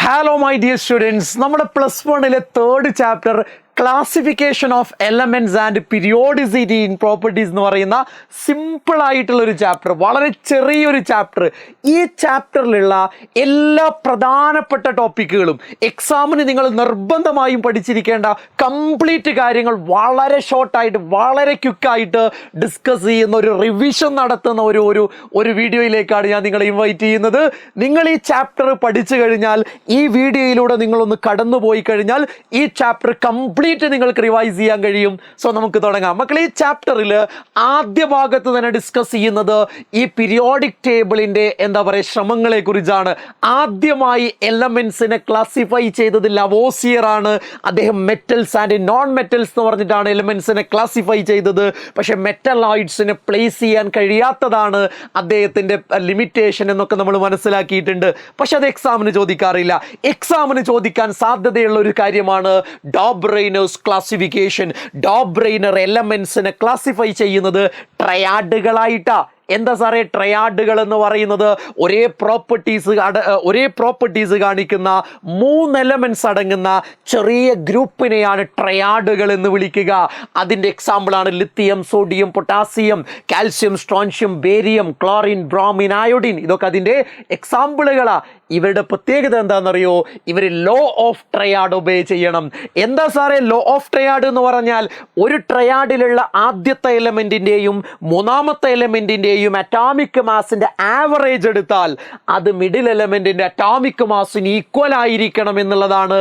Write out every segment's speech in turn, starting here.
Hello my dear students, നമ്മുടെ +1 third chapter classification of elements and periodicity in properties എന്ന് പറയുന്ന simple ആയിട്ടുള്ളൊരു chapter, വളരെ ചെറിയൊരു ചാപ്റ്റർ. ഈ ചാപ്റ്ററിലുള്ള എല്ലാ പ്രധാനപ്പെട്ട ടോപ്പിക്കുകളും എക്സാമിന് നിങ്ങൾ നിർബന്ധമായും പഠിച്ചിരിക്കേണ്ട കംപ്ലീറ്റ് കാര്യങ്ങൾ വളരെ ഷോർട്ടായിട്ട്, വളരെ ക്വിക്കായിട്ട് ഡിസ്കസ് ചെയ്യുന്ന ഒരു റിവിഷൻ നടത്തുന്ന ഒരു വീഡിയോയിലേക്കാണ് ഞാൻ നിങ്ങളെ ഇൻവൈറ്റ് ചെയ്യുന്നത്. നിങ്ങൾ ഈ ചാപ്റ്റർ പഠിച്ചു കഴിഞ്ഞാൽ, ഈ വീഡിയോയിലൂടെ നിങ്ങളൊന്ന് കടന്നുപോയി കഴിഞ്ഞാൽ ഈ ചാപ്റ്റർ കംപ്ലീറ്റ് നിങ്ങൾക്ക് റിവൈസ് ചെയ്യാൻ കഴിയും. സോ നമുക്ക് തുടങ്ങാം മക്കളെ. ഈ ചാപ്റ്ററിൽ ആദ്യ ഭാഗത്ത് തന്നെ ഡിസ്കസ് ചെയ്യുന്നത് ഈ പീരിയോഡിക് ടേബിളിന്റെ ശ്രമങ്ങളെ കുറിച്ചാണ്. ആദ്യമായി എലമെന്റ്സിനെ ക്ലാസിഫൈ ചെയ്തത് ലവോസിയർ ആണ്. അദ്ദേഹം മെറ്റൽസ് ആൻഡ് നോൺ മെറ്റൽസ് എന്ന് പറഞ്ഞിട്ടാണ് എലമെന്റ്സിനെ ക്ലാസിഫൈ ചെയ്തത്. പക്ഷെ മെറ്റലോയിഡ്സിനെ പ്ലേസ് ചെയ്യാൻ കഴിയാത്തതാണ് അദ്ദേഹത്തിന്റെ ലിമിറ്റേഷൻ എന്നൊക്കെ നമ്മൾ മനസ്സിലാക്കിയിട്ടുണ്ട്. പക്ഷെ അത് എക്സാമിന് ചോദിക്കാറില്ല. എക്സാമിന് ചോദിക്കാൻ സാധ്യതയുള്ള ഒരു കാര്യമാണ് ഡോബ്രൈനേഴ്സ് ക്ലാസിഫിക്കേഷൻ. ഡോബ്രൈനർ എലമെന്റ്സിനെ ക്ലാസിഫൈ ചെയ്യുന്നത് ട്രയാഡുകളായിട്ടാ. എന്താ സാറേ ട്രയാഡുകൾ എന്ന് പറയുന്നത്? ഒരേ പ്രോപ്പർട്ടീസ് കാണിക്കുന്ന 3 എലമെന്റ്സ് അടങ്ങുന്ന ചെറിയ ഗ്രൂപ്പിനെയാണ് ട്രയാഡുകൾ എന്ന് വിളിക്കുക. അതിൻ്റെ എക്സാമ്പിളാണ് lithium, sodium, potassium, calcium, strontium, barium, chlorine, bromine, iodine. ഇതൊക്കെ അതിൻ്റെ എക്സാമ്പിളുകളാ. ഇവരുടെ പ്രത്യേകത എന്താണെന്നറിയോ? ഇവർ ലോ ഓഫ് ട്രയാഡ് ഒബേ ചെയ്യണം. എന്താ സാറേ ലോ ഓഫ് ട്രയാഡ് എന്ന് പറഞ്ഞാൽ? ഒരു ട്രയാഡിലുള്ള ആദ്യത്തെ എലമെന്റിന്റെയും മൂന്നാമത്തെ എലമെന്റിന്റെയും അറ്റോമിക് മാസിന്റെ ആവറേജ് എടുത്താൽ അത് മിഡിൽ എലമെന്റിന്റെ അറ്റോമിക് മാസിന് ഈക്വൽ ആയിരിക്കണം എന്നുള്ളതാണ്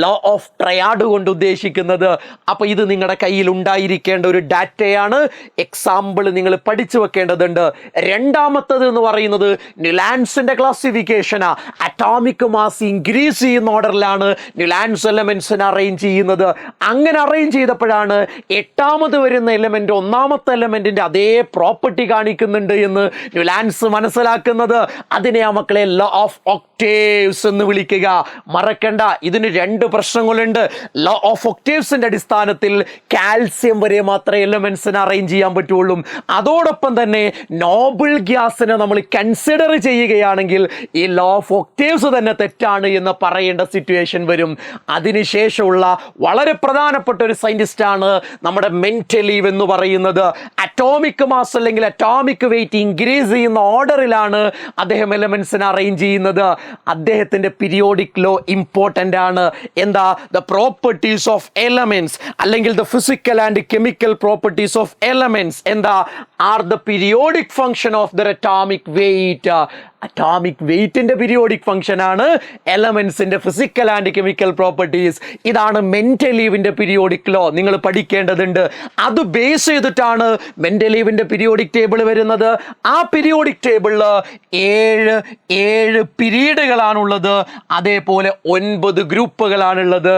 ലോ ഓഫ് ട്രയാഡ് കൊണ്ട് ഉദ്ദേശിക്കുന്നത്. അപ്പൊ ഇത് നിങ്ങളുടെ കയ്യിൽ ഉണ്ടായിരിക്കേണ്ട ഒരു ഡാറ്റയാണ്. എക്സാമ്പിൾ നിങ്ങൾ പഠിച്ചു വെക്കേണ്ടതുണ്ട്. രണ്ടാമത്തത് എന്ന് പറയുന്നത് ന്യൂലാൻസിന്റെ ക്ലാസിഫിക്കേഷനാ. അറ്റോമിക് മാസ് ഇൻക്രീസ് ചെയ്യുന്ന ഓർഡറിലാണ് ന്യൂലാൻസ് എലമെന്റ്സിനെ അറേഞ്ച് ചെയ്യുന്നത്. അങ്ങനെ അറേഞ്ച് ചെയ്തപ്പോഴാണ് 8ാമത് വരുന്ന എലമെന്റ് 1ാമത്തെ എലമെന്റിന്റെ അതേ പ്രോപ്പർട്ടി കാണിക്കുന്നുണ്ട് എന്ന് ന്യൂലാൻസ് മനസ്സിലാക്കുന്നത്. അതിനെ മക്കളെ ലോ ഓഫ് ഒക്ടേവ്സ് എന്ന് വിളിക്കുക. മറക്കണ്ട, ഇതിന് 2 പ്രശ്നങ്ങളുണ്ട്. ലോ ഓഫ് ഒക്ടേവ്സിന്റെ അടിസ്ഥാനത്തിൽ കാൽസ്യം വരെ മാത്രമേ എലമെന്റ്സിനെ അറേഞ്ച് ചെയ്യാൻ പറ്റുള്ളൂ. അതോടൊപ്പം തന്നെ നോബിൾ ഗ്യാസിനെ നമ്മൾ കൺസിഡർ ചെയ്യുകയാണെങ്കിൽ ഈ ലോ ഓഫ് ഒക്ടേവ്സ് തന്നെ തെറ്റാണ് എന്ന് പറയേണ്ട സിറ്റുവേഷൻ വരും. അതിനുശേഷമുള്ള വളരെ പ്രധാനപ്പെട്ട ഒരു സയന്റിസ്റ്റാണ് നമ്മുടെ മെന്റലീവ് എന്ന് പറയുന്നത്. അറ്റോമിക് മാസ് അല്ലെങ്കിൽ അറ്റോമിക് വെയിറ്റ് ഇൻക്രീസ് ചെയ്യുന്ന ഓർഡറിലാണ് അദ്ദേഹം എലമെന്റ്സിനെ അറേഞ്ച് ചെയ്യുന്നത്. അദ്ദേഹത്തിന്റെ പീരിയോഡിക് ലോ ഇമ്പോർട്ടൻ്റ് ആണ്. എന്താ? ദ പ്രോപ്പർട്ടീസ് ഓഫ് എലമെന്റ്സ് അല്ലെങ്കിൽ the physical and chemical properties of elements എന്താ? Are the periodic function of the atomic weight. Atomic വെയിറ്റിന്റെ പീരിയോഡിക് ഫംഗ്ഷൻ ആണ് എലമെന്റ്സിന്റെ ഫിസിക്കൽ ആൻഡ് കെമിക്കൽ പ്രോപ്പർട്ടീസ്. ഇതാണ് മെന്റലീവിന്റെ പീരിയോഡിക് ലോ. നിങ്ങൾ പഠിക്കേണ്ടതുണ്ട്. അത് ബേസ് ചെയ്തിട്ടാണ് മെന്റലീവിന്റെ പീരിയോഡിക് ടേബിൾ വരുന്നത്. ആ പീരിയോഡിക് ടേബിളിൽ 7 പീരീഡുകളാണുള്ളത്. അതേപോലെ 9 ഗ്രൂപ്പുകളാണുള്ളത്.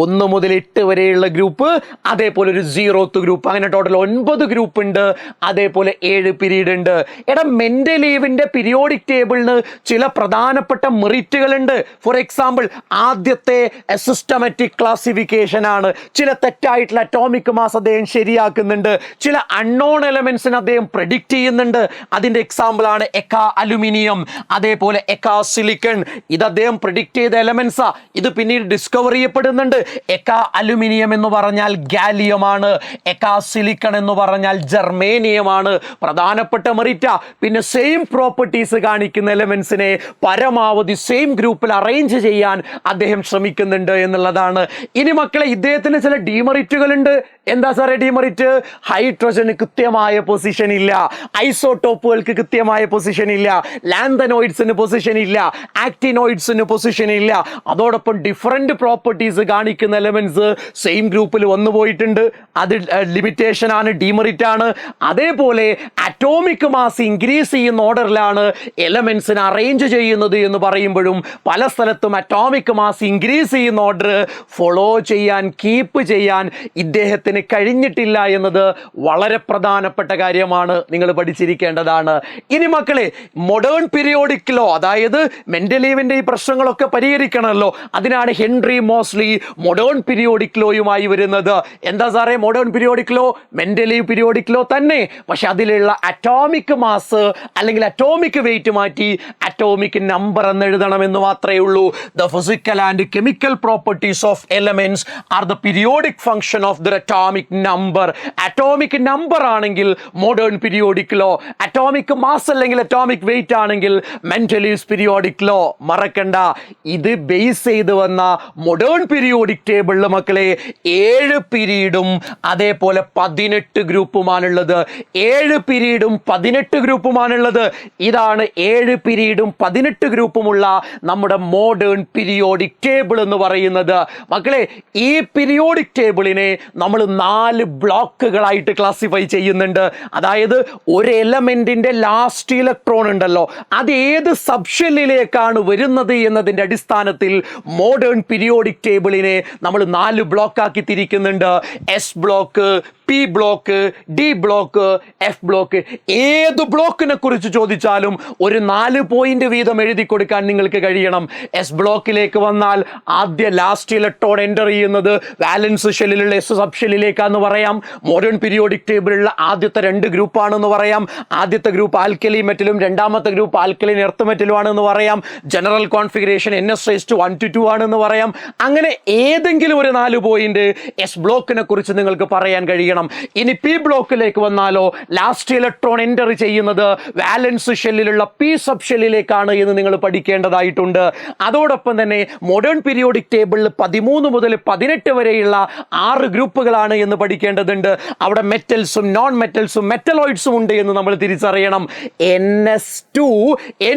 1 മുതൽ 8 വരെയുള്ള ഗ്രൂപ്പ്, അതേപോലെ ഒരു 0th ഗ്രൂപ്പ്. അങ്ങനെ ടോട്ടൽ 9 ഗ്രൂപ്പ് ഉണ്ട്. അതേപോലെ 7 പീരീഡ് ഉണ്ട്. എടാ, മെന്റലീവിന്റെ പീരിയോഡിക് ടേബിളിന് ചില പ്രധാനപ്പെട്ട മെറിറ്റുകളുണ്ട്. ഫോർ എക്സാമ്പിൾ, ആദ്യത്തെ സിസ്റ്റമാറ്റിക് ക്ലാസിഫിക്കേഷൻ ആണ്. ചില തെറ്റായിട്ടുള്ള അറ്റോമിക് മാസ് അദ്ദേഹം ശരിയാക്കുന്നുണ്ട്. ചില അൺനോൺ എലമെന്റ്സിന് അദ്ദേഹം പ്രെഡിക്റ്റ് ചെയ്യുന്നുണ്ട്. അതിന്റെ എക്സാമ്പിൾ ആണ് എക്കാ അലുമിനിയം, അതേപോലെ എക്കാ സിലിക്കൺ. ഇത് അദ്ദേഹം പ്രെഡിക്റ്റ് ചെയ്ത എലമെന്റ്സാ. ഇത് പിന്നീട് ഡിസ്കവർ ചെയ്യപ്പെടുന്നുണ്ട്. എക്കാ അലുമിനിയം എന്ന് പറഞ്ഞാൽ ഗാലിയം ആണ്. എക്കാ സിലിക്കൺ എന്ന് പറഞ്ഞാൽ ജർമേനിയം ആണ്. പ്രധാനപ്പെട്ട മെറിറ്റാ. പിന്നെ സെയിം പ്രോപ്പർട്ടീസ് കാണിക്കുന്ന എലമെന്റ്സിനെ പരമാവധി സെയിം ഗ്രൂപ്പിൽ അറേഞ്ച് ചെയ്യാൻ അദ്ദേഹം ശ്രമിക്കുന്നുണ്ട് എന്നുള്ളതാണ്. ഇനി മക്കളെ, ഇദ്ദേഹത്തിന് ചില ഡീമെറിറ്റുകൾ ഉണ്ട്. എന്താ സാറേ ഡീമെറിറ്റ്? ഹൈഡ്രജന് കൃത്യമായ പൊസിഷൻ ഇല്ല, ഐസോട്ടോപ്പുകൾക്ക് കൃത്യമായ പൊസിഷൻ ഇല്ല, ലാന്തനോയിഡ്സിന് പൊസിഷൻ ഇല്ല, ആക്ടിനോയിഡ്സിന് പൊസിഷൻ ഇല്ല. അതോടൊപ്പം ഡിഫറെന്റ് പ്രോപ്പർട്ടീസ് കാണിക്കുന്ന എലമെന്റ്സ് സെയിം ഗ്രൂപ്പിൽ വന്നു പോയിട്ടുണ്ട്. അത് ലിമിറ്റേഷൻ ആണ്, ഡീമെറിറ്റ് ആണ്. അതേപോലെ അറ്റോമിക് മാസ് ഇൻക്രീസ് ചെയ്യുന്ന ഓർഡറിലാണ് എലമെന്റ്സിനെ അറേഞ്ച് ചെയ്യുന്നത് എന്ന് പറയുമ്പോഴും പല സ്ഥലത്തും അറ്റോമിക് മാസ് ഇൻക്രീസ് ചെയ്യുന്ന ഓർഡർ ഫോളോ ചെയ്യാൻ, കീപ്പ് ചെയ്യാൻ ഇദ്ദേഹത്തിന് കഴിഞ്ഞിട്ടില്ല എന്നത് വളരെ പ്രധാനപ്പെട്ട കാര്യമാണ്. നിങ്ങൾ പഠിച്ചിരിക്കേണ്ടതാണ്. ഇനി മക്കളെ, മോഡേൺ പീരിയോഡിക് ലോ, അതായത് മെന്റലീവിന്റെ ഈ പ്രശ്നങ്ങളൊക്കെ പരിഹരിക്കണമല്ലോ. അതിനാണ് ഹെൻറി മോസ്ലി മോഡേൺ പീരിയോഡിക് ലോയുമായി വരുന്നത്. എന്താ സാറേ modern periodic law? Mendeleev periodic law തന്നെ, പക്ഷെ അതിലുള്ള അറ്റോമിക് മാസ് അല്ലെങ്കിൽ അറ്റോമിക് വെയിറ്റുമായി മാറ്റി അറ്റോമിക് നമ്പർ എന്ന് എഴുതണമെന്ന് മാത്രമേ ഉള്ളൂ. The physical and chemical properties of elements are the periodic function of the atomic number. Atomic number ആണെങ്കിൽ modern periodic law, atomic mass അല്ലെങ്കിൽ അറ്റോമിക് വെയിറ്റ് ആണെങ്കിൽ മെന്റലീസ് പീരിയോഡിക് ലോ. മറക്കണ്ട, ഇത് ബേസ് ചെയ്ത് വന്ന മോഡേൺ പീരിയോഡിക് ടേബിളിൽ മക്കളെ 7 പീരീഡും അതേപോലെ 18 ഗ്രൂപ്പുമാണുള്ളത്. 7 പീരീഡും 18 ഗ്രൂപ്പുമാണുള്ളത്. ഇതാണ് 7 പീരീഡും 18 ഗ്രൂപ്പുമുള്ള നമ്മുടെ മോഡേൺ പീരിയോഡിക് ടേബിൾ എന്ന് പറയുന്നത്. മക്കളെ, ഈ പീരിയോഡിക് ടേബിളിനെ നമ്മൾ 4 ബ്ലോക്കുകളായിട്ട് ക്ലാസിഫൈ ചെയ്യുന്നുണ്ട്. അതായത് ഒരു എലമെന്റിന്റെ ലാസ്റ്റ് ഇലക്ട്രോൺ ഉണ്ടല്ലോ, അത് ഏത് സബ്ഷെല്ലിലേക്കാണ് വരുന്നത് എന്നതിന്റെ അടിസ്ഥാനത്തിൽ മോഡേൺ പീരിയോഡിക് ടേബിളിനെ നമ്മൾ 4 ബ്ലോക്കാക്കി തിരിക്കുന്നുണ്ട്. S block, P block, D block, F block. ഏത് ബ്ലോക്കിനെ കുറിച്ച് ചോദിച്ചാലും ഒരു 4 പോയിന്റ് വീതം എഴുതി കൊടുക്കാൻ നിങ്ങൾക്ക് കഴിയണം. എസ് ബ്ലോക്കിലേക്ക് വന്നാൽ ആദ്യ ലാസ്റ്റ് ഇലക്ട്രോൺ എൻ്റർ ചെയ്യുന്നത് വാലൻസ് ഷെല്ലിലുള്ള എസ് സബ് ഷെല്ലിലേക്കാന്ന് പറയാം. മോഡേൺ പീരിയോഡിക് ടേബിളിലുള്ള ആദ്യത്തെ 2 ഗ്രൂപ്പാണെന്ന് പറയാം. ആദ്യത്തെ ഗ്രൂപ്പ് ആൽക്കലി മെറ്റലും രണ്ടാമത്തെ ഗ്രൂപ്പ് ആൽക്കലിൻ എർത്ത് മെറ്റലും ആണെന്ന് പറയാം. ജനറൽ കോൺഫിഗറേഷൻ NS⁻1 ആണെന്ന് പറയാം. അങ്ങനെ ഏതെങ്കിലും ഒരു 4 പോയിന്റ് എസ് ബ്ലോക്കിനെ കുറിച്ച് നിങ്ങൾക്ക് പറയാൻ കഴിയണം. ഇനി പി ബ്ലോക്കിലേക്ക് വന്നാലോ, ലാസ്റ്റ് ഇലക്ട്രോൺ എൻ്റർ ചെയ്യുന്നത് വാലൻസ് ഷെല്ലിലുള്ള പി സബ് ഷെല്ലിലേക്കാണ് എന്ന് നിങ്ങൾ പഠിക്കേണ്ടതായിട്ടുണ്ട്. അതോടൊപ്പം തന്നെ മോഡേൺ പീരിയോഡിക് ടേബിളിൽ 13 മുതൽ 18 വരെയുള്ള 6 ഗ്രൂപ്പുകളാണ് എന്ന് പഠിക്കേണ്ടതുണ്ട്. അവിടെ മെറ്റൽസും നോൺ മെറ്റൽസും മെറ്റലോയിഡ്സും ഉണ്ട് എന്ന് നമ്മൾ തിരിച്ചറിയണം. NS2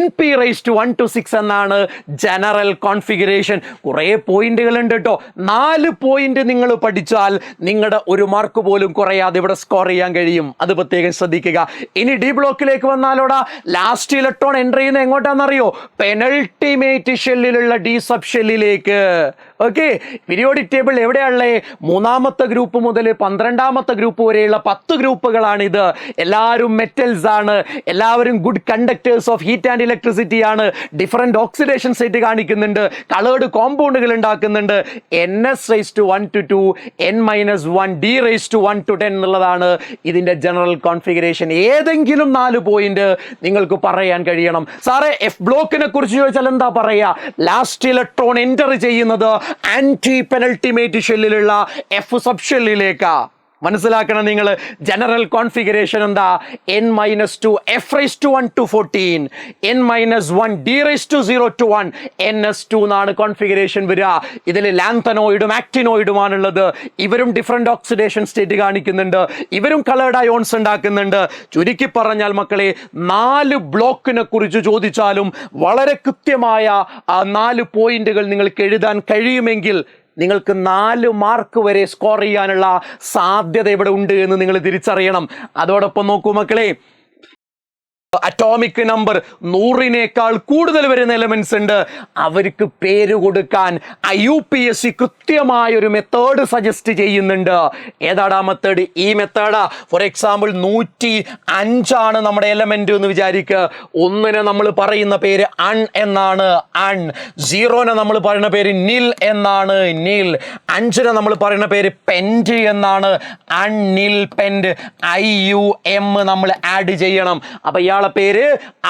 Np⁻1 എന്നാണ് ജനറൽ കോൺഫിഗറേഷൻ. കുറേ പോയിന്റുകൾ ഉണ്ട് കേട്ടോ. 4 പോയിന്റ് നിങ്ങൾ പഠിച്ചാൽ നിങ്ങളുടെ ഒരു മാർക്ക് പോലും കുറയാതെ ഇവിടെ സ്കോർ ചെയ്യാൻ കഴിയും. അത് പ്രത്യേകം ശ്രദ്ധിക്കുക. ഇനി ഡി ബ്ലോക്കിലേക്ക് വന്നാലോടാ, ലാസ്റ്റ് ഇലക്ട്രോൺ എൻ്റർ ചെയ്യുന്നത് എങ്ങോട്ടാണെന്നറിയോ? പെനൾട്ടിമേറ്റ് ഷെല്ലിലുള്ള ഡി സബ് ഷെല്ലിലേക്ക്. ഓക്കെ, പീരിയോഡിക് ടേബിൾ എവിടെയാണല്ലേ? 3ാമത്തെ ഗ്രൂപ്പ് മുതൽ 12ാമത്തെ ഗ്രൂപ്പ് വരെയുള്ള 10 ഗ്രൂപ്പുകളാണിത്. എല്ലാവരും മെറ്റൽസ് ആണ്, എല്ലാവരും good conductors of heat and electricity ആണ്. ഡിഫറെന്റ് ഓക്സിഡേഷൻ സ്റ്റേറ്റ് കാണിക്കുന്നുണ്ട്, കളേർഡ് കോമ്പൗണ്ടുകൾ ഉണ്ടാക്കുന്നുണ്ട്. NS⁻1 N-1 D⁻1 10 എന്നുള്ളതാണ് ഇതിന്റെ ജനറൽ കോൺഫിഗറേഷൻ. ഏതെങ്കിലും 4 പോയിന്റ് നിങ്ങൾക്ക് പറയാൻ കഴിയണം. സാറേ, എഫ് ബ്ലോക്കിനെ കുറിച്ച് ചോദിച്ചാൽ എന്താ പറയാ? ലാസ്റ്റ് ഇലക്ട്രോൺ എൻ്റർ ചെയ്യുന്നത് ആന്റി പെനൾട്ടിമേറ്റ് ഷെല്ലിലുള്ള എഫ് സബ് ഷെല്ലിലേക്കാ. മനസ്സിലാക്കണം നിങ്ങൾ. ജനറൽ കോൺഫിഗറേഷൻ എന്താ? N-2 F⁻1 14, N-1 D⁻0 NS2 എന്നാണ് കോൺഫിഗറേഷൻ വരിക. ഇതിൽ ലാന്തനോയിഡും ആക്ടിനോയിഡുമാണുള്ളത്. ഇവരും ഡിഫറെന്റ് ഓക്സിഡേഷൻ സ്റ്റേറ്റ് കാണിക്കുന്നുണ്ട്, ഇവരും കളേർഡ് അയോൺസ് ഉണ്ടാക്കുന്നുണ്ട്. ചുരുക്കി പറഞ്ഞാൽ മക്കളെ, 4 ബ്ലോക്കിനെ കുറിച്ച് ചോദിച്ചാലും വളരെ കൃത്യമായ 4 പോയിന്റുകൾ നിങ്ങൾക്ക് എഴുതാൻ കഴിയുമെങ്കിൽ നിങ്ങൾക്ക് 4 മാർക്ക് വരെ സ്കോർ ചെയ്യാനുള്ള സാധ്യത ഇവിടെ ഉണ്ട് എന്ന് നിങ്ങൾ തിരിച്ചറിയണം. അതോടൊപ്പം നോക്കൂ മക്കളെ, അറ്റോമിക് നമ്പർ 100-നേക്കാൾ കൂടുതൽ വരുന്ന എലമെന്റ്സ് ഉണ്ട്. അവർക്ക് പേര് കൊടുക്കാൻ IUPAC കൃത്യമായ ഒരു മെത്തേഡ് സജസ്റ്റ് ചെയ്യുന്നുണ്ട്. ഏതാടാ മെത്തേഡ്? ഈ മെത്തേഡാ. ഫോർ എക്സാമ്പിൾ 105 ആണ് നമ്മുടെ എലമെന്റ് എന്ന് വിചാരിക്കുക. 1-നെ നമ്മൾ പറയുന്ന പേര് അൺ എന്നാണ്, അൺ. 0-നെ നമ്മൾ പറയുന്ന പേര് നിൽ എന്നാണ്, നിൽ. 5-നെ നമ്മൾ പറയുന്ന പേര് പെൻഡ് എന്നാണ്, അൺനിൽ പെൻഡ്. IUM നമ്മൾ ആഡ് ചെയ്യണം. അപ്പൊ പേര്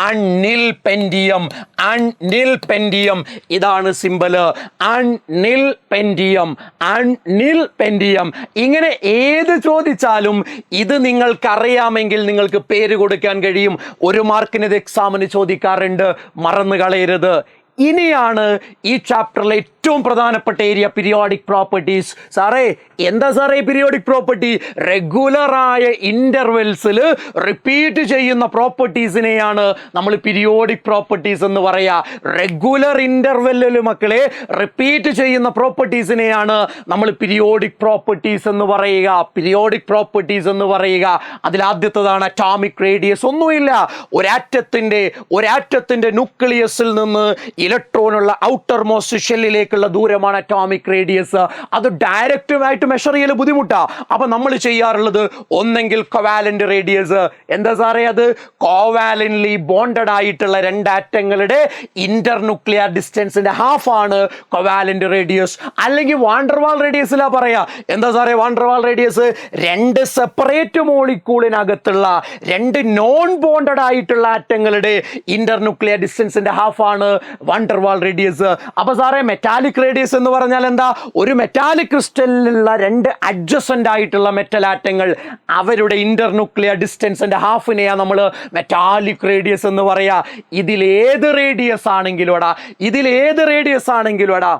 അൺനിൽ പെൻഡിയം, അൺനിൽ പെൻഡിയം. ഇതാണ് സിമ്പല്, അൺനിൽ പെൻഡിയം, അൺനിൽ പെൻഡിയം. ഇങ്ങനെ ഏത് ചോദിച്ചാലും ഇത് നിങ്ങൾക്കറിയാമെങ്കിൽ നിങ്ങൾക്ക് പേര് കൊടുക്കാൻ കഴിയും. 1 മാർക്കിന് ഇത് എക്സാമിന് ചോദിക്കാറുണ്ട്, മറന്നു കളയരുത്. ഇനിയാണ് ഈ ചാപ്റ്ററിലെ ഏറ്റവും പ്രധാനപ്പെട്ട ഏരിയ, പീരിയോഡിക് പ്രോപ്പർട്ടീസ്. സാറേ, എന്താ സാറേ പീരിയോഡിക് പ്രോപ്പർട്ടി? റെഗുലറായ ഇന്റർവെൽസിൽ റിപ്പീറ്റ് ചെയ്യുന്ന പ്രോപ്പർട്ടീസിനെയാണ് നമ്മൾ പീരിയോഡിക് പ്രോപ്പർട്ടീസ് എന്ന് പറയാ. റെഗുലർ ഇന്റർവെല്ലിൽ മക്കളെ റിപ്പീറ്റ് ചെയ്യുന്ന പ്രോപ്പർട്ടീസിനെയാണ് നമ്മൾ പീരിയോഡിക് പ്രോപ്പർട്ടീസ് എന്ന് പറയുക, പീരിയോഡിക് പ്രോപ്പർട്ടീസ് എന്ന് പറയുക. അതിലാദ്യത്തേതാണ് അറ്റോമിക് റേഡിയസ്. ഒന്നുമില്ല, ഒരാറ്റത്തിന്റെ ന്യൂക്ലിയസിൽ നിന്ന് ഇലക്ട്രോണുള്ള ഔട്ടർ മോസ്റ്റ് ഷെല്ലിലേക്കുള്ള ദൂരമാണ് അറ്റോമിക് റേഡിയസ്. അത് ഡയറക്റ്റുമായിട്ട് മെഷർ ചെയ്യൽ ബുദ്ധിമുട്ടാ. അപ്പൊ നമ്മൾ ചെയ്യാറുള്ളത് ഒന്നെങ്കിൽ കൊവാലന്റ് റേഡിയസ്. എന്താ സാറേ അത്? കോവാലന്റ്ലി ബോണ്ടഡ് ആയിട്ടുള്ള രണ്ട് ആറ്റങ്ങളുടെ ഇന്റർന്യൂക്ലിയർ ഡിസ്റ്റൻസിന്റെ ഹാഫ് ആണ് കൊവാലന്റ് റേഡിയസ്. അല്ലെങ്കിൽ വാണ്ടർവാൾ റേഡിയസിലാ പറയാ. എന്താ സാറേ വാണ്ടർവാൾ റേഡിയസ്? രണ്ട് സെപ്പറേറ്റ് മോളിക്യൂളിനകത്തുള്ള രണ്ട് നോൺ ബോണ്ടഡ് ആയിട്ടുള്ള ആറ്റങ്ങളുടെ ഇന്റർന്യൂക്ലിയർ ഡിസ്റ്റൻസിന്റെ ഹാഫ് ആണ് വാണ്ടർവാൾ റേഡിയസ്. അപ്പൊ സാറേ മെറ്റാലിക് റേഡിയസ് എന്ന് പറഞ്ഞാൽ എന്താ? ഒരു മെറ്റാലിക് ക്രിസ്റ്റലിലുള്ള രണ്ട് അഡ്ജസന്റ് ആയിട്ടുള്ള മെറ്റൽ ആറ്റങ്ങൾ അവരുടെ ഇന്റർന്യൂക്ലിയർ ഡിസ്റ്റൻസിന്റെ ഹാഫിനെയാ നമ്മൾ മെറ്റാലിക് റേഡിയസ് എന്ന് പറയാ. ഇതിലേത് റേഡിയസ് ആണെങ്കിലോടാ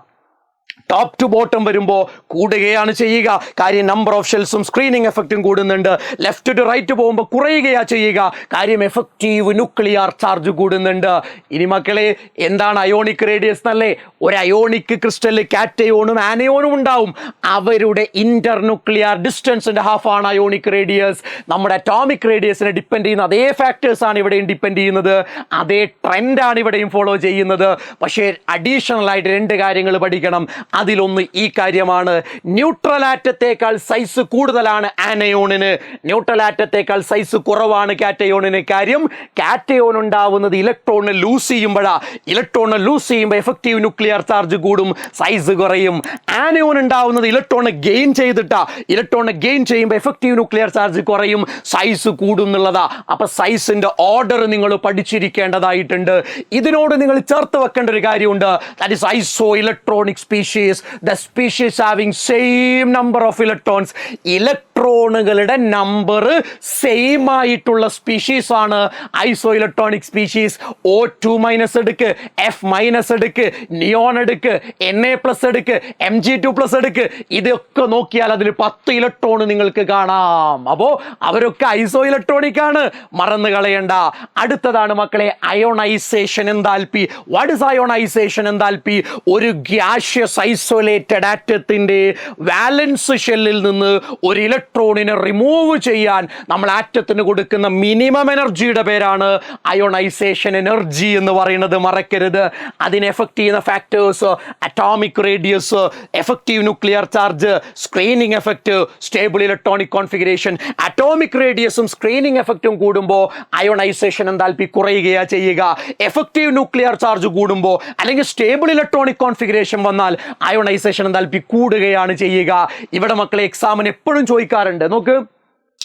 ടോപ്പ് ടു ബോട്ടം വരുമ്പോൾ കൂടുകയാണ് ചെയ്യുക. കാര്യം നമ്പർ ഓഫ് ഷെൽസും സ്ക്രീനിങ് എഫക്റ്റും കൂടുന്നുണ്ട്. ലെഫ്റ്റ് ടു റൈറ്റ് പോകുമ്പോൾ കുറയുകയാണ് ചെയ്യുക. കാര്യം എഫക്റ്റീവ് ന്യൂക്ലിയർ ചാർജ് കൂടുന്നുണ്ട്. ഇനി മക്കളെ എന്താണ് അയോണിക് റേഡിയസ് എന്നല്ലേ? ഒരു അയോണിക് ക്രിസ്റ്റലിൽ കാറ്റയോണും ആനയോണും ഉണ്ടാവും. അവരുടെ ഇന്റർന്യൂക്ലിയർ ഡിസ്റ്റൻസിന്റെ ഹാഫ് ആണ് അയോണിക് റേഡിയസ്. നമ്മുടെ അറ്റോമിക് റേഡിയസിനെ ഡിപ്പെൻഡ് ചെയ്യുന്ന അതേ ഫാക്ടേഴ്സ് ആണ് ഇവിടെയും ഡിപ്പെൻഡ് ചെയ്യുന്നത്. അതേ ട്രെൻഡാണ് ഇവിടെയും ഫോളോ ചെയ്യുന്നത്. പക്ഷേ അഡീഷണൽ ആയിട്ട് രണ്ട് കാര്യങ്ങൾ പഠിക്കണം. അതിലൊന്ന് ഈ കാര്യമാണ്, ന്യൂട്രൽ ആറ്റത്തേക്കാൾ സൈസ് കൂടുതലാണ് ആനയോണിന്, ന്യൂട്രൽ ആറ്റത്തേക്കാൾ സൈസ് കുറവാണ് കാറ്റയോണിന്. കാര്യം കാറ്റയോൺ ഉണ്ടാവുന്നത് ഇലക്ട്രോണിനെ ലൂസ് ചെയ്യുമ്പോഴാണ്. ഇലക്ട്രോണിനെ ലൂസ് ചെയ്യുമ്പോൾ എഫക്റ്റീവ് ന്യൂക്ലിയർ ചാർജ് കൂടും, സൈസ് കുറയും. ആനയോൺ ഉണ്ടാവുന്നത് ഇലക്ട്രോണിനെ ഗെയിൻ ചെയ്തിട്ടാ. ഇലക്ട്രോണിനെ ഗെയിൻ ചെയ്യുമ്പോൾ എഫക്റ്റീവ് ന്യൂക്ലിയർ ചാർജ് കുറയും, സൈസ് കൂടും എന്നുള്ളതാ. അപ്പൊ സൈസിന്റെ ഓർഡർ നിങ്ങൾ പഠിച്ചിരിക്കേണ്ടതായിട്ടുണ്ട്. ഇതിനോട് നിങ്ങൾ ചേർത്ത് വെക്കേണ്ട ഒരു കാര്യമുണ്ട്. That is iso electronic species. The species having same number of electrons. ഇലക്ട്രോണുകളുടെ നമ്പർ സെയിം ആയിട്ടുള്ള സ്പീഷീസ് ആണ് ഐസോ ഇലക്ട്രോണിക് സ്പീഷീസ്. O2- എടുക്ക്, F- എടുക്ക്, നിയോൺ എടുക്ക്, Na+ എടുക്ക്, Mg2+ എടുക്ക്. ഇതൊക്കെ നോക്കിയാൽ അതിൽ 10 ഇലക്ട്രോൺ നിങ്ങൾക്ക് കാണാം. അപ്പോ അവരൊക്കെ ഐസോ ഇലക്ട്രോണിക് ആണ്, മറന്നു കളയണ്ട. അടുത്തതാണ് മക്കളെ ionisation enthalpy. What is ionisation enthalpy? ഒരു ഗ്യാഷ്യസ് ഐസൊലേറ്റഡ് ആറ്റത്തിന്റെ വാലൻസ് ഷെല്ലിൽ നിന്ന് ഒരു ഇലക്ട്രോണിനെ റിമൂവ് ചെയ്യാൻ നമ്മൾ ആറ്റത്തിന് കൊടുക്കുന്ന മിനിമം എനർജിയുടെ പേരാണ് അയോണൈസേഷൻ എനർജി എന്ന് പറയുന്നത്. മറക്കരുത്. അതിനെ എഫക്ട് ചെയ്യുന്ന factors atomic radius, effective nuclear charge, screening effect, stable electronic configuration. Atomic റേഡിയസും സ്ക്രീനിങ് എഫക്റ്റും കൂടുമ്പോൾ അയോണൈസേഷൻ എന്താൽപ്പി കുറയുകയാണ് ചെയ്യുക. എഫക്റ്റീവ് ന്യൂക്ലിയർ ചാർജ് കൂടുമ്പോൾ അല്ലെങ്കിൽ സ്റ്റേബിൾ ഇലക്ട്രോണിക് കോൺഫിഗറേഷൻ വന്നാൽ അയോണൈസേഷൻ എന്താൽപ്പി കൂടുകയാണ് ചെയ്യുക. ഇവിടെ മക്കളെ എക്സാമിന് എപ്പോഴും ചോദിക്കാറുണ്ട്. നോക്ക്,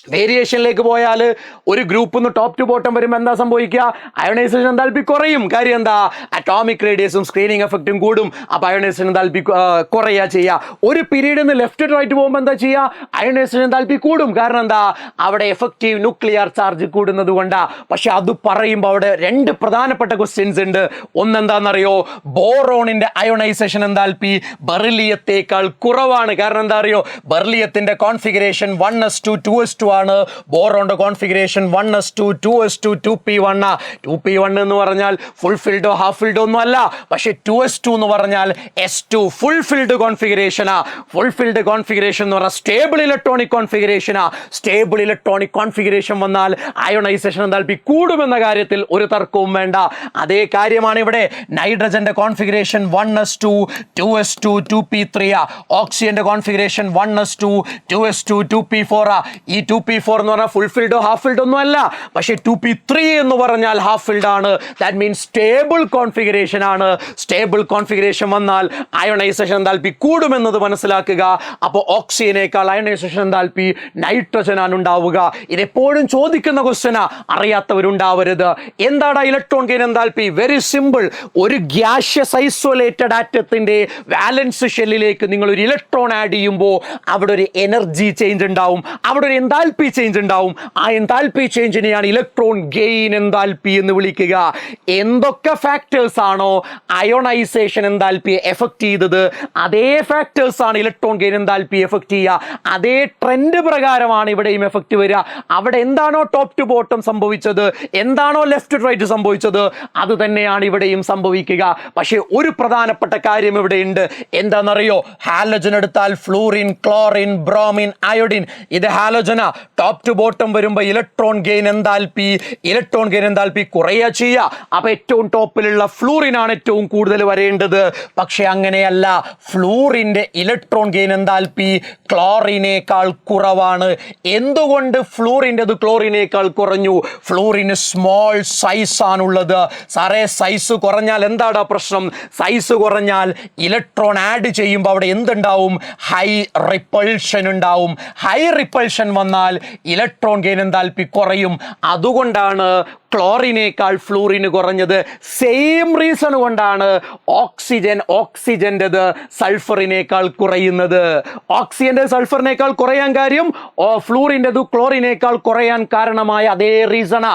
വേരിയേഷനിലേക്ക് പോയാൽ ഒരു ഗ്രൂപ്പ് നിന്ന് ടോപ്പ് ടു ബോട്ടം വരുമ്പോൾ എന്താ സംഭവിക്കുക? അയോണൈസേഷൻ എന്താൽപ്പി കുറയും. കാര്യം എന്താ? അറ്റോമിക് റേഡിയസും സ്ക്രീനിങ് എഫക്റ്റും കൂടും. അപ്പോൾ അയോണൈസേഷൻ എന്താൽപ്പി കുറയുക ചെയ്യുക. ഒരു പീരീഡിൽ നിന്ന് ലെഫ്റ്റ് ടു റൈറ്റ് പോകുമ്പോൾ എന്താ ചെയ്യുക? അയോണൈസേഷൻ എന്താൽപ്പി കൂടും. കാരണം എന്താ? അവിടെ എഫക്റ്റീവ് ന്യൂക്ലിയർ ചാർജ് കൂടുന്നത് കൊണ്ടാണ്. പക്ഷെ അത് പറയുമ്പോൾ അവിടെ രണ്ട് പ്രധാനപ്പെട്ട ക്വസ്റ്റ്യൻസ് ഉണ്ട്. ഒന്നെന്താണെന്നറിയോ? ബോറോണിന്റെ അയോണൈസേഷൻ എന്താൽപ്പി ബെറിലിയത്തേക്കാൾ കുറവാണ്. കാരണം എന്താ അറിയോ? ബെറിലിയത്തിന്റെ കോൺഫിഗറേഷൻ 1s2 2s2 ആണ്. ബോറോണിന്റെ configuration 1s2 2s2 2p1. 2p1 എന്ന് പറഞ്ഞാൽ ഫുൾ ഫിൽഡോ ഹാഫ് ഫിൽഡോ ഒന്നും അല്ല. പക്ഷെ 2s2 എന്ന് പറഞ്ഞാൽ S2 ഫുൾ ഫിൽഡ് കോൺഫിഗറേഷനാ. ഫുൾ ഫിൽഡ് കോൺഫിഗറേഷൻ എന്ന് പറഞ്ഞാൽ സ്റ്റേബിൾ ഇലക്ട്രോണിക് കോൺഫിഗറേഷനാ. സ്റ്റേബിൾ ഇലക്ട്രോണിക് കോൺഫിഗറേഷൻ വന്നാൽ അയോണൈസേഷൻ എന്താൽപ്പി കൂടുമെന്ന കാര്യത്തിൽ ഒരു തർക്കവും വേണ്ട. അതേ കാര്യമാണ് ഇവിടെ. നൈട്രജന്റെ കോൺഫിഗറേഷൻ 1s2 2s2 2p3. ഓക്സിജന്റെ കോൺഫിഗറേഷൻ 1s2 2s2 2p4. ഈ 2p4 എന്ന് പറഞ്ഞാൽ ഫുൾ ഫിൽഡോ ഹാഫ് ഫിൽഡോ ഒന്നും അല്ല. പക്ഷേ 2p3 എന്ന് പറഞ്ഞാൽ ഹാഫ് ഫിൽഡ് ആണ്. ദാറ്റ് മീൻസ് സ്റ്റേബിൾ കോൺഫിഗറേഷൻ ആണ്. സ്റ്റേബിൾ കോൺഫിഗറേഷൻ വന്നാൽ അയോണൈസേഷൻ എന്താൽപ്പി കൂടുമെന്നത് മനസ്സിലാക്കുക. അപ്പോൾ ഓക്സിജനേക്കാൾ അയോണൈസേഷൻ എന്താൽപ്പി നൈട്രജൻ ആണ് ഉണ്ടാവുക. ഇതെപ്പോഴും ചോദിക്കുന്ന ക്വസ്റ്റ്യനാ, അറിയാത്തവരുണ്ടാവരുത്. എന്താണ് ഇലക്ട്രോൺ ഗെയിൻ എന്താൽപ്പി? Very simple. ഒരു ഗ്യാഷ്യസ് ഐസൊലേറ്റഡ് ആറ്റത്തിന്റെ വാലൻസ് ഷെല്ലിലേക്ക് നിങ്ങൾ ഒരു ഇലക്ട്രോൺ ആഡ് ചെയ്യുമ്പോൾ അവിടെ ഒരു എനർജി ചേഞ്ച് ഉണ്ടാവും, അവിടെ ഒരു എൻതാൽപ്പി ചേഞ്ച് ഉണ്ടാവും. ആ എൻതാൽപ്പി ചേഞ്ചിനെയാണ് ഇലക്ട്രോൺ ഗെയിൻ എൻതാൽപ്പി എന്ന് വിളിക്കുക. എന്തൊക്കെ ഫാക്ടേഴ്സ് ആണോ അയോണൈസേഷൻ എൻതാൽപ്പിയെ എഫക്ട് ചെയ്തത്, അതേ ഫാക്ടേഴ്സ് ആണ് ഇലക്ട്രോൺ ഗെയിൻ എൻതാൽപ്പി എഫക്ട് ചെയ്യുക. അതേ ട്രെൻഡ് പ്രകാരമാണ് ഇവിടെയും എഫക്ട് വരിക. അവിടെ എന്താണോ ടോപ്പ് ടു ബോട്ടം സംഭവിച്ചത്, എന്താണോ ലെഫ്റ്റ് ടു റൈറ്റ് സംഭവിച്ചത്, അത് തന്നെയാണ് ഇവിടെയും സംഭവിക്കുക. പക്ഷേ ഒരു പ്രധാനപ്പെട്ട കാര്യം ഇവിടെ ഉണ്ട്. എന്താണെന്നറിയോ? ഹാലജൻ എടുത്താൽ ഫ്ലൂറിൻ, ക്ലോറിൻ, ബ്രോമിൻ, അയോഡിൻ. ഇത് ഹാലോജന. ടോപ്പ് ടു ബോട്ടം വരുമ്പോൾ ഇലക്ട്രോൺ ഗെയിൻ എന്താൽപ്പി കുറയുക ചെയ്യുക. അപ്പൊ ഏറ്റവും ടോപ്പിലുള്ള ഫ്ലൂറിനാണ് ഏറ്റവും കൂടുതൽ വരേണ്ടത്. പക്ഷെ അങ്ങനെയല്ല, ഫ്ലൂറിന്റെ ഇലക്ട്രോൺ ഗെയിൻ എന്താൽപ്പി ക്ലോറിനേക്കാൾ കുറവാണ്. എന്തുകൊണ്ട് ഫ്ലൂറിൻ്റെത് ക്ലോറിനേക്കാൾ കുറഞ്ഞു? ഫ്ലൂറിന് സ്മോൾ സൈസ് ആണുള്ളത്. സാറേ സൈസ് കുറഞ്ഞാൽ എന്താടാ പ്രശ്നം? സൈസ് കുറഞ്ഞാൽ ഇലക്ട്രോൺ ആഡ് ചെയ്യുമ്പോൾ അവിടെ എന്തുണ്ടാവും? ഹൈ റിപ്പൾഷൻ ഉണ്ടാവും. ഹൈ റിപ്പൾഷൻ വന്നാൽ ഇലക്ട്രോൺ ഗെയിൻ എന്താൽപ്പി കുറയും. അതുകൊണ്ടാണ് ക്ലോറിനേക്കാൾ ഫ്ലൂറിന് കുറഞ്ഞത്. സെയിം റീസൺ കൊണ്ടാണ് ഓക്സിജൻ്റെത് സൾഫറിനേക്കാൾ കുറയുന്നത്. ഓക്സിജൻ്റെ സൾഫറിനേക്കാൾ കുറയാൻ കാര്യം ഫ്ലൂറിൻ്റെത് ക്ലോറിനേക്കാൾ കുറയാൻ കാരണമായ അതേ റീസണാ.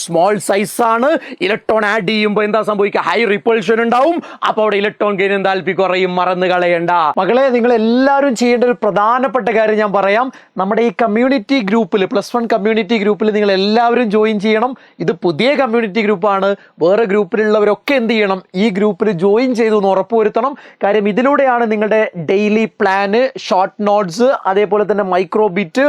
സ്മോൾ സൈസ് ആണ്. ഇലക്ട്രോൺ ആഡ് ചെയ്യുമ്പോൾ എന്താ സംഭവിക്കുക? ഹൈ റിപ്പൾഷൻ ഉണ്ടാവും. അപ്പോൾ അവിടെ ഇലക്ട്രോൺ ഗെയിൻ എന്താൽപ്പി കുറയും. മറന്നു കളയണ്ട മകളെ. നിങ്ങൾ എല്ലാവരും ചെയ്യേണ്ട ഒരു പ്രധാനപ്പെട്ട കാര്യം ഞാൻ പറയാം. നമ്മുടെ ഈ കമ്മ്യൂണിറ്റി ഗ്രൂപ്പിൽ, +1 കമ്മ്യൂണിറ്റി ഗ്രൂപ്പിൽ നിങ്ങൾ എല്ലാവരും ജോയിൻ ചെയ്യണം. ഇത് പുതിയ കമ്മ്യൂണിറ്റി ഗ്രൂപ്പാണ്. വേറെ ഗ്രൂപ്പിലുള്ളവരൊക്കെ എന്ത് ചെയ്യണം? ഈ ഗ്രൂപ്പിൽ ജോയിൻ ചെയ്തു എന്ന് ഉറപ്പുവരുത്തണം. കാര്യം ഇതിലൂടെയാണ് നിങ്ങളുടെ ഡെയിലി പ്ലാന്, ഷോർട്ട് നോട്ട്സ്, അതേപോലെ തന്നെ മൈക്രോബിറ്റ്,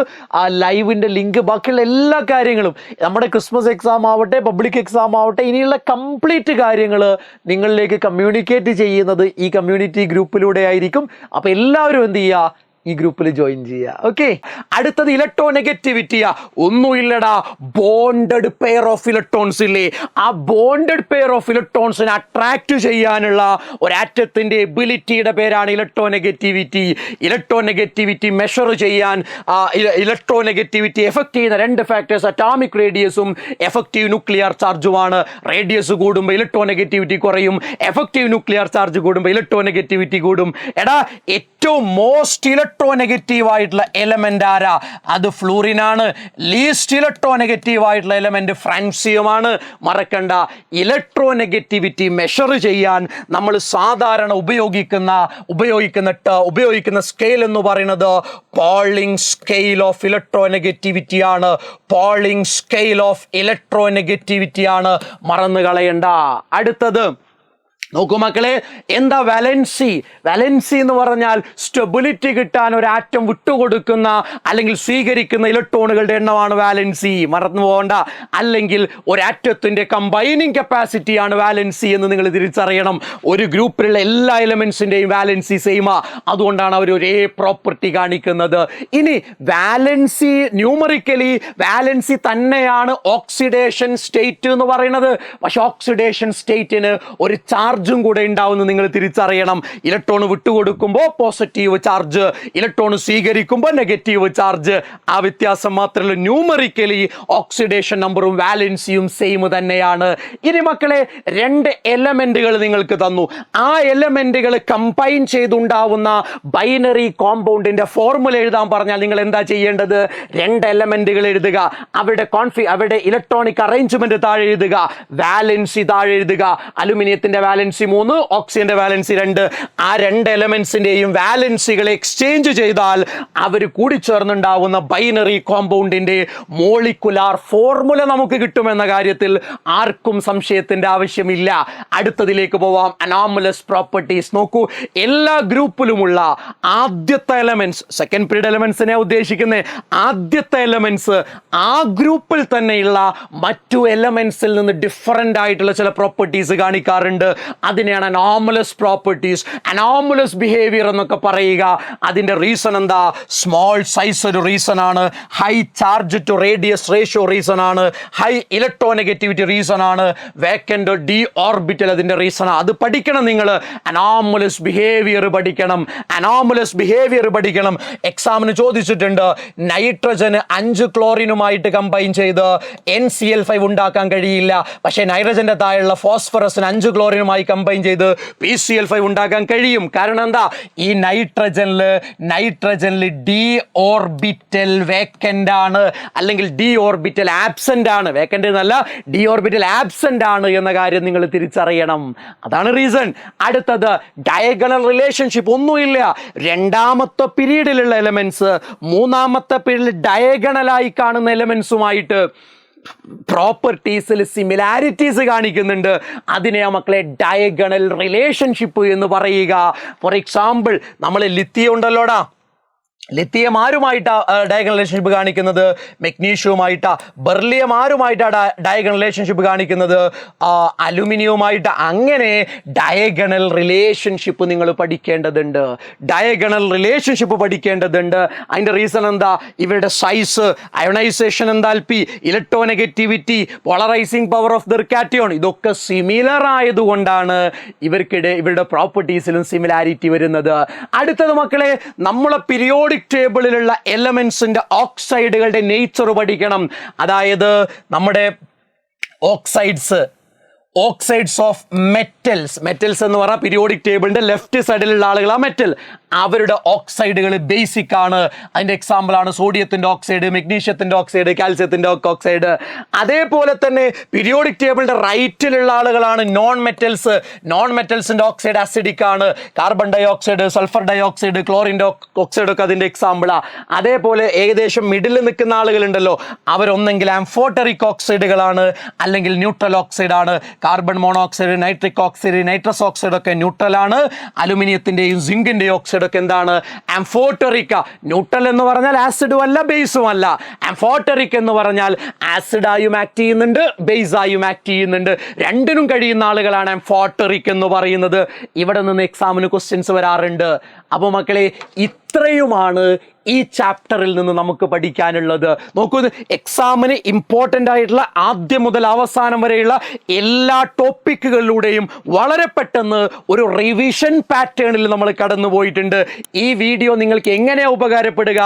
ലൈവിൻ്റെ ലിങ്ക്, ബാക്കിയുള്ള എല്ലാ കാര്യങ്ങളും, നമ്മുടെ ക്രിസ്മസ് എക്സാം ആവട്ടെ, പബ്ലിക് എക്സാം ആവട്ടെ, ഇനിയുള്ള കംപ്ലീറ്റ് കാര്യങ്ങൾ നിങ്ങളിലേക്ക് കമ്മ്യൂണിക്കേറ്റ് ചെയ്യുന്നത് ഈ കമ്മ്യൂണിറ്റി ഗ്രൂപ്പിലൂടെ ആയിരിക്കും. അപ്പോൾ എല്ലാവരും എന്ത് ചെയ്യുക? ഈ ഗ്രൂപ്പിൽ ജോയിൻ ചെയ്യുക. ഓക്കെ, അടുത്തത് ഇലക്ട്രോ നെഗറ്റിവിറ്റിയാ. ഒന്നുമില്ലടാ, ബോണ്ടഡ് പെയർ ഓഫ് ഇലക്ട്രോൺസ് ഇല്ലേ? ആ ബോണ്ടഡ് പെയർ ഓഫ് ഇലക്ട്രോൺസിനെ അട്രാക്ട് ചെയ്യാനുള്ള ഒരു ആറ്റത്തിന്റെ എബിലിറ്റിയുടെ പേരാണ് electronegativity. Electronegativity measure ചെയ്യാൻ ഇലക്ട്രോ നെഗറ്റിവിറ്റി എഫക്ട് ചെയ്യുന്ന 2 ഫാക്ടേഴ്സ് അറ്റോമിക് റേഡിയസും എഫക്റ്റീവ് ന്യൂക്ലിയർ ചാർജുമാണ്. റേഡിയസ് കൂടുമ്പോൾ ഇലക്ട്രോ നെഗറ്റിവിറ്റി കുറയും. എഫക്റ്റീവ് ന്യൂക്ലിയർ ചാർജ് കൂടുമ്പോൾ ഇലക്ട്രോ നെഗറ്റിവിറ്റി കൂടും. എടാ, ഏറ്റവും മോസ്റ്റ് ഇലക്ട്രോ നെഗറ്റീവ് ആയിട്ടുള്ള എലമെന്റ് ആരാ? അത് ഫ്ലൂറിനാണ്. ലീസ്റ്റ് ഇലക്ട്രോ നെഗറ്റീവ് ആയിട്ടുള്ള എലമെന്റ് ഫ്രാൻസിയമാണ്. മറക്കണ്ട, ഇലക്ട്രോ നെഗറ്റിവിറ്റി മെഷർ ചെയ്യാൻ നമ്മൾ സാധാരണ ഉപയോഗിക്കുന്ന സ്കെയിൽ എന്ന് പറയുന്നത് Pauling scale of electronegativity ആണ്. Pauling scale of electronegativity ആണ്. മറന്നു കളയണ്ട. അടുത്തത് നോക്കൂ മക്കളെ, എന്താ വാലൻസി? വാലൻസി എന്ന് പറഞ്ഞാൽ സ്റ്റെബിലിറ്റി കിട്ടാൻ ഒരു ആറ്റം വിട്ടുകൊടുക്കുന്ന അല്ലെങ്കിൽ സ്വീകരിക്കുന്ന ഇലക്ട്രോണുകളുടെ എണ്ണമാണ് വാലൻസി. മറന്നു പോകണ്ട. അല്ലെങ്കിൽ ഒരു ആറ്റത്തിന്റെ കമ്പൈനിങ് കപ്പാസിറ്റിയാണ് വാലൻസി എന്ന് നിങ്ങൾ തിരിച്ചറിയണം. ഒരു ഗ്രൂപ്പിലുള്ള എല്ലാ എലമെന്റ്സിന്റെയും വാലൻസി സെയിമാ. അതുകൊണ്ടാണ് അവർ ഒരേ പ്രോപ്പർട്ടി കാണിക്കുന്നത്. ഇനി വാലൻസി, ന്യൂമറിക്കലി വാലൻസി തന്നെയാണ് ഓക്സിഡേഷൻ സ്റ്റേറ്റ് എന്ന് പറയുന്നത്. പക്ഷെ ഓക്സിഡേഷൻ സ്റ്റേറ്റിന് ഒരു ചാർജും കൂടെ ഉണ്ടാവുമെന്ന് നിങ്ങൾ തിരിച്ചറിയണം. ഇലക്ട്രോൺ വിട്ടുകൊടുക്കുമ്പോൾ പോസിറ്റീവ് ചാർജ്, ഇലക്ട്രോൺ സ്വീകരിക്കുമ്പോൾ നെഗറ്റീവ് ചാർജ്. ആ വ്യത്യാസം മാത്രമല്ല, ന്യൂമറിക്കലി ഓക്സിഡേഷൻ നമ്പറും വാലൻസിയും സെയിം തന്നെയാണ്. ഇനി മക്കളെ, 2 എലമെന്റുകൾ നിങ്ങൾക്ക് തന്നു. ആ എലമെന്റുകൾ കമ്പൈൻ ചെയ്തുണ്ടാവുന്ന ബൈനറി കോമ്പൗണ്ടിന്റെ ഫോർമുല എഴുതാൻ പറഞ്ഞാൽ നിങ്ങൾ എന്താ ചെയ്യേണ്ടത്? 2 എലമെന്റുകൾ എഴുതുക. അവിടെ ഇലക്ട്രോണിക് അറേഞ്ച്മെന്റ് താഴെ എഴുതുക, വാലൻസി താഴെ എഴുതുക. അലുമിനിയത്തിന്റെ വാലൻസി 3, ഓക്സിജന്റെ വാലൻസി 2. ആ 2 എലമെന്റ്സിന്റെയും വാലൻസികളെ എക്സ്ചേഞ്ച് ചെയ്താൽ അവർ കൂടിച്ചേർന്നുണ്ടാവുന്ന ബൈനറി കോമ്പൗണ്ടിന്റെ മോളിക്കുലാർ ഫോർമുല നമുക്ക് കിട്ടുമെന്ന കാര്യത്തിൽ ആർക്കും സംശയത്തിന്റെ ആവശ്യമില്ല. അടുത്തതിലേക്ക് പോവാം. Anomalous properties. നോക്കൂ, എല്ലാ ഗ്രൂപ്പിലുമുള്ള ആദ്യത്തെ എലമെന്റ്സ്, സെക്കൻഡ് പീരീഡ് എലമെന്റ്സിനെ ഉദ്ദേശിക്കുന്നത്, ആദ്യത്തെ എലമെന്റ്സ് ആ ഗ്രൂപ്പിൽ തന്നെയുള്ള മറ്റു എലമെന്റ്സിൽ നിന്ന് ഡിഫറൻ്റ് ആയിട്ടുള്ള ചില പ്രോപ്പർട്ടീസ് കാണിക്കാറുണ്ട്. അതിനെയാണ് അനോമലസ് പ്രോപ്പർട്ടീസ്, അനോമലസ് ബിഹേവിയർ എന്നൊക്കെ പറയുക. അതിൻ്റെ റീസൺ എന്താ? സ്മോൾ സൈസ് ഒരു റീസൺ ആണ്, high charge to radius ratio reason ആണ്, ഹൈ ഇലക്ട്രോ നെഗറ്റിവിറ്റി റീസൺ ആണ്, വേക്കൻറ്റ് ഡി ഓർബിറ്റൽ അതിൻ്റെ റീസൺ ആണ്. അത് പഠിക്കണം നിങ്ങൾ. അനോമലസ് ബിഹേവിയർ പഠിക്കണം, അനോമലസ് ബിഹേവിയർ പഠിക്കണം. എക്സാമിന് ചോദിച്ചിട്ടുണ്ട്, നൈട്രജന് 5 ക്ലോറിനുമായിട്ട് കമ്പൈൻ ചെയ്ത് NCl5 ഉണ്ടാക്കാൻ കഴിയില്ല. പക്ഷേ നൈട്രജന്റെ താഴെയുള്ള ഫോസ്ഫറസിന് 5 ക്ലോറിനുമായി കമ്പൈൻ ചെയ്ത് PCl5 ഉണ്ടാക്കാൻ കഴിയും. കാരണം എന്താ? ഈ നൈട്രജനിൽ ഡി ഓർബിറ്റൽ വേക്കൻ്റ് ആണ്, അല്ലെങ്കിൽ ഡി ഓർബിറ്റൽ ആബ്സെന്റ് ആണ്. വേക്കൻ്റ് എന്നല്ല, ഡി ഓർബിറ്റൽ ആബ്സെന്റ് ആണ് എന്ന കാര്യം നിങ്ങൾ തിരിച്ചറിയണം. അതാണ് റീസൺ. അടുത്തത് ഡയഗണൽ റിലേഷൻഷിപ്പ്. ഒന്നുമില്ല, 2ാമത്തെ പീരീഡിലുള്ള എലമെന്റ്സ് 3ാമത്തെ പീരീഡിൽ ഡയഗണലായി കാണുന്ന എലമെന്റ്സുമായിട്ട് പ്രോപ്പർട്ടീസിൽ സിമിലാരിറ്റീസ് കാണിക്കുന്നുണ്ട്. അതിനെ മക്കളെ ഡയഗണൽ റിലേഷൻഷിപ്പ് എന്ന് പറയുക. ഫോർ എക്സാമ്പിൾ, നമ്മൾ ലിത്തിയം ഉണ്ടല്ലോടാ, ലിത്തിയം ആരുമായിട്ടാ ഡയഗണൽ റിലേഷൻഷിപ്പ് കാണിക്കുന്നത്? മെഗ്നീഷ്യവുമായിട്ടാ. ബെർലിയം ആരുമായിട്ടാ ഡയഗണൽ റിലേഷൻഷിപ്പ് കാണിക്കുന്നത്? അലുമിനിയവുമായിട്ട്. അങ്ങനെ ഡയഗണൽ റിലേഷൻഷിപ്പ് നിങ്ങൾ പഠിക്കേണ്ടതുണ്ട്. ഡയഗണൽ റിലേഷൻഷിപ്പ് പഠിക്കേണ്ടതുണ്ട്. അതിൻ്റെ റീസൺ എന്താ? ഇവരുടെ size, ionisation enthalpy, electronegativity, polarising power of there cation, ഇതൊക്കെ സിമിലർ ആയതുകൊണ്ടാണ് ഇവരുടെ പ്രോപ്പർട്ടീസിലും സിമിലാരിറ്റി വരുന്നത്. അടുത്തത് മക്കളെ, നമ്മളെ പീരിയോഡിക് ടേബിളിലുള്ള എലമെന്റ്സിന്റെ ഓക്സൈഡുകളുടെ നേച്ചർ പഠിക്കണം. അതായത് നമ്മുടെ ഓക്സൈഡ്സ് ഓഫ് മെറ്റൽസ് എന്ന് പറഞ്ഞാൽ പീരിയോഡിക് ടേബിളിന്റെ ലെഫ്റ്റ് സൈഡിലുള്ള ആളുകളാണ് മെറ്റൽ. അവരുടെ ഓക്സൈഡുകൾ ബേസിക് ആണ്. അതിന്റെ എക്സാമ്പിൾ ആണ് സോഡിയത്തിന്റെ ഓക്സൈഡ്, മെഗ്നീഷ്യത്തിന്റെ ഓക്സൈഡ്, കാൽസ്യത്തിന്റെ ഓക്സൈഡ്. അതേപോലെ തന്നെ പീരിയോഡിക് ടേബിളിന്റെ റൈറ്റിലുള്ള ആളുകളാണ് നോൺ മെറ്റൽസിന്റെ ഓക്സൈഡ് അസിഡിക് ആണ്. Carbon dioxide, sulphur dioxide, ക്ലോറിന്റെ ഓക്സൈഡ് ഒക്കെ അതിന്റെ എക്സാമ്പിളാ. അതേപോലെ ഏകദേശം മിഡിൽ നിൽക്കുന്ന ആളുകളുണ്ടല്ലോ, അവരൊന്നെങ്കിൽ ആംഫോട്ടറിക് ഓക്സൈഡുകളാണ്, അല്ലെങ്കിൽ ന്യൂട്രൽ ഓക്സൈഡ് ആണ്. Carbon monoxide, nitric oxide, nitrous oxide ഒക്കെ ന്യൂട്രൽ ആണ്. അലുമിനിയത്തിന്റെയും സിങ്കിന്റെയും ഓക്സൈഡ് ഒക്കെ എന്താണ്? ആംഫോട്ടറിക്. ന്യൂട്രൽ എന്ന് പറഞ്ഞാൽ ആസിഡും അല്ല ബേസും അല്ല. ആംഫോട്ടറിക് എന്ന് പറഞ്ഞാൽ ആസിഡായും ആക്ട് ചെയ്യുന്നുണ്ട്, ബേസായും ആക്ട് ചെയ്യുന്നുണ്ട്. രണ്ടിനും കഴിയുന്ന ആളുകളാണ് ആംഫോട്ടറിക് എന്ന് പറയുന്നത്. ഇവിടെ നിന്ന് എക്സാമിന് ക്വസ്റ്റ്യൻസ് വരാറുണ്ട്. അപ്പോൾ മക്കളെ, ഇത്രയുമാണ് ഈ ചാപ്റ്ററിൽ നിന്ന് നമുക്ക് പഠിക്കാനുള്ളത്. നോക്കൂ, എക്സാമിന് ഇമ്പോർട്ടൻ്റ് ആയിട്ടുള്ള ആദ്യം മുതൽ അവസാനം വരെയുള്ള എല്ലാ ടോപ്പിക്കുകളിലൂടെയും വളരെ പെട്ടെന്ന് ഒരു റിവിഷൻ പാറ്റേണിൽ നമ്മൾ കടന്നു പോയിട്ടുണ്ട്. ഈ വീഡിയോ നിങ്ങൾക്ക് എങ്ങനെയാണ് ഉപകാരപ്പെടുക?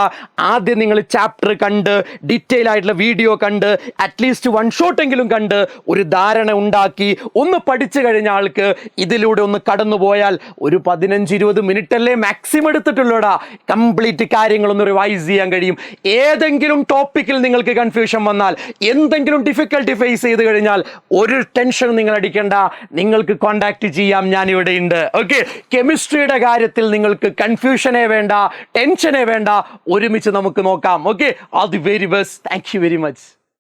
ആദ്യം നിങ്ങൾ ചാപ്റ്റർ കണ്ട്, ഡീറ്റെയിൽ ആയിട്ടുള്ള വീഡിയോ കണ്ട്, അറ്റ്ലീസ്റ്റ് വൺ ഷോട്ട് എങ്കിലും കണ്ട് ഒരു ധാരണ ഉണ്ടാക്കി ഒന്ന് പഠിച്ചു കഴിഞ്ഞ ആൾക്ക് ഇതിലൂടെ ഒന്ന് കടന്നു പോയാൽ ഒരു 15-20 മിനിറ്റല്ലേ മാക്സിമം എടുത്തിട്ടുള്ളൂടാ, കംപ്ലീറ്റ് കാര്യങ്ങളൊന്ന് റിവൈസ് ചെയ്യാൻ കഴിയും. ഏതെങ്കിലും ടോപ്പിക്കിൽ നിങ്ങൾക്ക് കൺഫ്യൂഷൻ വന്നാൽ, എന്തെങ്കിലും ഡിഫിക്കൽട്ടി ഫേസ് ചെയ്ത് കഴിഞ്ഞാൽ ഒരു ടെൻഷൻ നിങ്ങൾ അടിക്കേണ്ട, നിങ്ങൾക്ക് കോൺടാക്ട് ചെയ്യാം, ഞാൻ ഇവിടെ ഉണ്ട്. ഓക്കെ, കെമിസ്ട്രിയുടെ കാര്യത്തിൽ നിങ്ങൾക്ക് കൺഫ്യൂഷനേ വേണ്ട, ടെൻഷനേ വേണ്ട, ഒരുമിച്ച് നമുക്ക് നോക്കാം. Okay, all the very best. Thank you very much.